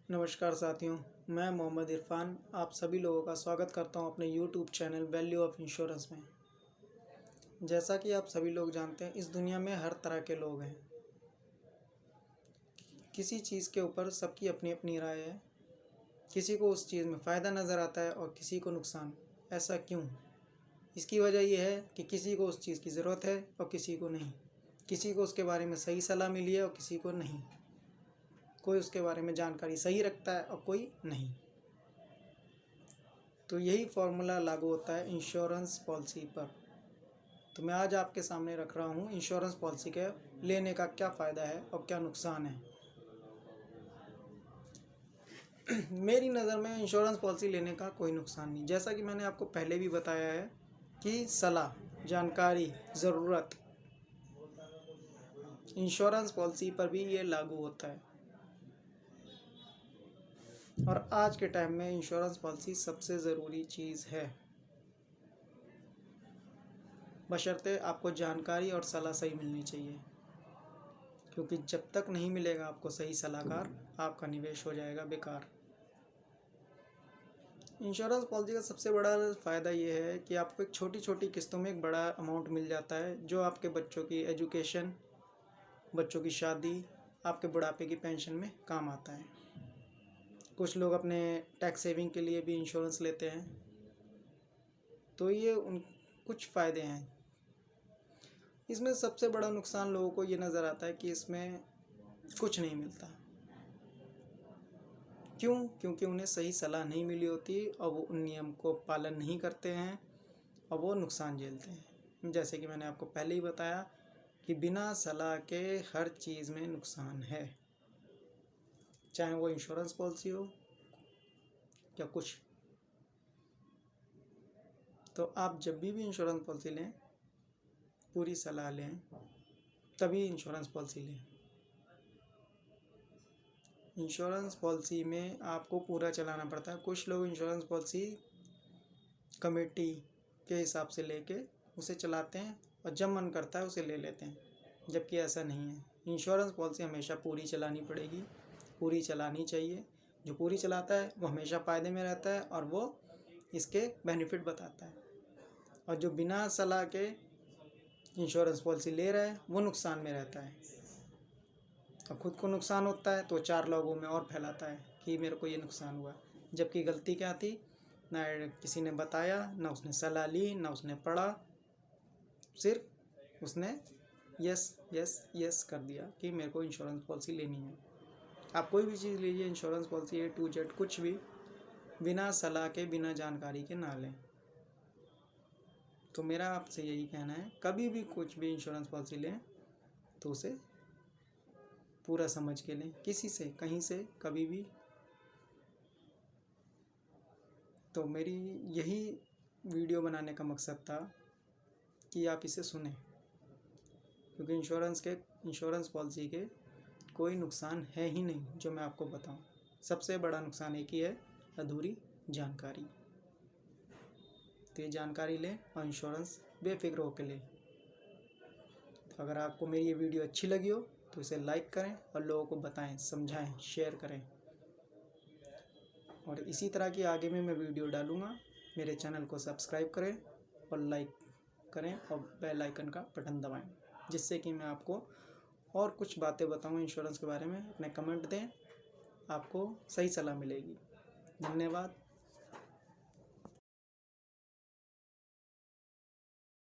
नमस्कार साथियों, मैं मोहम्मद इरफान आप सभी लोगों का स्वागत करता हूं अपने YouTube channel value of insurance में। जैसा कि आप सभी लोग जानते हैं, इस दुनिया में हर तरह के लोग हैं। किसी चीज़ के ऊपर सबकी अपनी अपनी राय है। किसी को उस चीज़ में फ़ायदा नज़र आता है और किसी को नुकसान। ऐसा क्यों? इसकी वजह यह है कि किसी को उस चीज़ की ज़रूरत है और किसी को नहीं। किसी को उसके बारे में सही सलाह मिली है और किसी को नहीं। कोई उसके बारे में जानकारी सही रखता है और कोई नहीं। तो यही फॉर्मूला लागू होता है इंश्योरेंस पॉलिसी पर। तो मैं आज आपके सामने रख रहा हूँ इंश्योरेंस पॉलिसी के लेने का क्या फ़ायदा है और क्या नुकसान है। मेरी नज़र में इंश्योरेंस पॉलिसी लेने का कोई नुकसान नहीं। जैसा कि मैंने आपको पहले भी बताया है कि सलाह, जानकारी, ज़रूरत, इंश्योरेंस पॉलिसी पर भी ये लागू होता है। और आज के टाइम में इंश्योरेंस पॉलिसी सबसे ज़रूरी चीज़ है, बशर्ते आपको जानकारी और सलाह सही मिलनी चाहिए। क्योंकि जब तक नहीं मिलेगा आपको सही सलाहकार, आपका निवेश हो जाएगा बेकार। इंश्योरेंस पॉलिसी का सबसे बड़ा फ़ायदा ये है कि आपको एक छोटी छोटी किस्तों में एक बड़ा अमाउंट मिल जाता है, जो आपके बच्चों की एजुकेशन, बच्चों की शादी, आपके बुढ़ापे की पेंशन में काम आता है। कुछ लोग अपने टैक्स सेविंग के लिए भी इंश्योरेंस लेते हैं। तो ये उन कुछ फ़ायदे हैं। इसमें सबसे बड़ा नुकसान लोगों को ये नज़र आता है कि इसमें कुछ नहीं मिलता। क्यों? क्योंकि उन्हें सही सलाह नहीं मिली होती और वो उन नियम को पालन नहीं करते हैं और वो नुकसान झेलते हैं। जैसे कि मैंने आपको पहले ही बताया कि बिना सलाह के हर चीज़ में नुकसान है, चाहे वो इंश्योरेंस पॉलिसी हो या कुछ। तो आप जब भी इंश्योरेंस पॉलिसी लें, पूरी सलाह लें, तभी इंश्योरेंस पॉलिसी लें। इंश्योरेंस पॉलिसी में आपको पूरा चलाना पड़ता है। कुछ लोग इंश्योरेंस पॉलिसी कमेटी के हिसाब से लेके उसे चलाते हैं और जब मन करता है उसे ले लेते हैं, जबकि ऐसा नहीं है। इंश्योरेंस पॉलिसी हमेशा पूरी चलानी पड़ेगी, पूरी चलानी चाहिए। जो पूरी चलाता है वो हमेशा फ़ायदे में रहता है और वो इसके बेनिफिट बताता है। और जो बिना सलाह के इंश्योरेंस पॉलिसी ले रहा है वो नुकसान में रहता है। और ख़ुद को नुकसान होता है तो 4 लोगों में और फैलाता है कि मेरे को ये नुकसान हुआ, जबकि गलती क्या थी? ना किसी ने बताया, ना उसने सलाह ली, ना उसने पढ़ा, सिर्फ उसने यस यस यस कर दिया कि मेरे को इंश्योरेंस पॉलिसी लेनी है। आप कोई भी चीज़ लीजिए, insurance policy A to Z कुछ भी बिना सलाह के, बिना जानकारी के ना लें। तो मेरा आपसे यही कहना है, कभी भी कुछ भी इंश्योरेंस पॉलिसी लें तो उसे पूरा समझ के लें, किसी से, कहीं से, कभी भी। तो मेरी यही वीडियो बनाने का मकसद था कि आप इसे सुने, क्योंकि इंश्योरेंस पॉलिसी के कोई नुकसान है ही नहीं जो मैं आपको बताऊं। सबसे बड़ा नुकसान एक ही है, अधूरी जानकारी। तो ये जानकारी लें और इंश्योरेंस बेफिक्र होकर लें। तो अगर आपको मेरी ये वीडियो अच्छी लगी हो तो इसे लाइक करें और लोगों को बताएं, समझाएं, शेयर करें। और इसी तरह की आगे में मैं वीडियो डालूँगा। मेरे चैनल को सब्सक्राइब करें और लाइक करें और बेल आइकन का बटन दबाएं, जिससे कि मैं आपको और कुछ बातें बताऊं इंश्योरेंस के बारे में। अपने कमेंट दें, आपको सही सलाह मिलेगी। धन्यवाद।